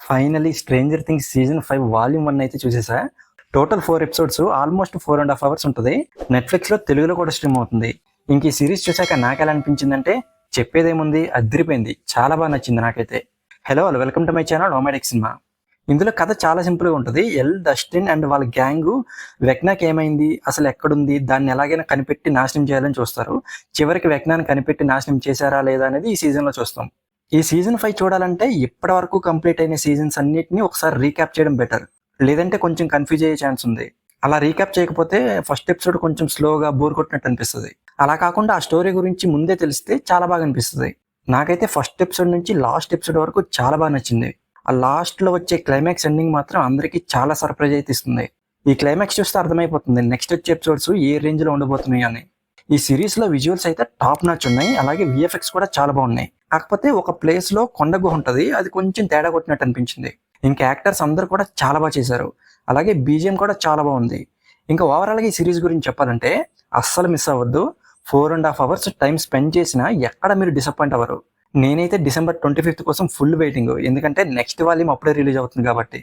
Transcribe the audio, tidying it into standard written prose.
Finally stranger things season 5 volume 1 అయితే చూసేసా. Total 4 episodes almost 4.5 hours ఉంటుంది. Netflix లో తెలుగులో కూడా స్ట్రీమ్ అవుతుంది. ఇంక ఈ సిరీస్ చూసాక నాకు ఎలా అనిపించిందంటే చెప్పేదేముంది, అదిరిపోయింది. చాలా బాగా నచ్చింది నాకైతే. Hello welcome to my channel nomadic cinema. ఇందులో కథ చాలా సింపుల్గా ఉంటుంది. డస్టిన్ అండ్ వాళ్ళ గ్యాంగ్ వెక్నాకి ఏమైంది, అసలు ఎక్కడుంది, దాన్ని ఎలాగైనా కనిపెట్టి నాశనం చేయాలని చూస్తారు. చివరికి వెక్నాన్ని కనిపెట్టి నాశనం చేశారా లేదా అనేది ఈ సీజన్లో చూస్తాం. ఈ సీజన్ 5 చూడాలంటే ఇప్పటి వరకు కంప్లీట్ అయిన సీజన్స్ అన్నిటిని ఒకసారి రీక్యాప్ చేయడం బెటర్. లేదంటే కొంచెం కన్ఫ్యూజ్ అయ్యే ఛాన్స్ ఉంది. అలా రీక్యాప్ చేయకపోతే ఫస్ట్ ఎపిసోడ్ కొంచెం స్లోగా బోర్ కొట్టినట్టు అనిపిస్తుంది. అలా కాకుండా ఆ స్టోరీ గురించి ముందే తెలిస్తే చాలా బాగా అనిపిస్తుంది. నాకైతే ఫస్ట్ ఎపిసోడ్ నుంచి లాస్ట్ ఎపిసోడ్ వరకు చాలా బాగా నచ్చింది. ఆ లాస్ట్ లో వచ్చే క్లైమాక్స్ ఎండింగ్ మాత్రం అందరికీ చాలా సర్ప్రైజ్ అయితే ఇస్తుంది. ఈ క్లైమాక్స్ చూస్తే అర్థమైపోతుంది నెక్స్ట్ వచ్చే ఎపిసోడ్స్ ఏ రేంజ్ లో ఉండబోతున్నాయి అని. ఈ సిరీస్ లో విజువల్స్ అయితే టాప్ నాచ్ ఉన్నాయి. అలాగే విఎఫ్ఎక్స్ కూడా చాలా బాగున్నాయి. కాకపోతే ఒక ప్లేస్ లో కొండ గుహ ఉంటుంది, అది కొంచెం తేడా కొట్టినట్టు అనిపించింది. ఇంకా యాక్టర్స్ అందరు కూడా చాలా బాగా చేశారు. అలాగే బీజిఎం కూడా చాలా బాగుంది. ఇంకా ఓవరాల్ గా ఈ సిరీస్ గురించి చెప్పాలంటే అస్సలు మిస్ అవ్వద్దు. 4.5 అవర్స్ టైం స్పెండ్ చేసినా ఎక్కడ మీరు డిసప్పాయింట్ అవ్వరు. నేనైతే December 25th కోసం ఫుల్ వెయిటింగ్. ఎందుకంటే నెక్స్ట్ వాల్యూమ్ అప్పుడే రిలీజ్ అవుతుంది కాబట్టి.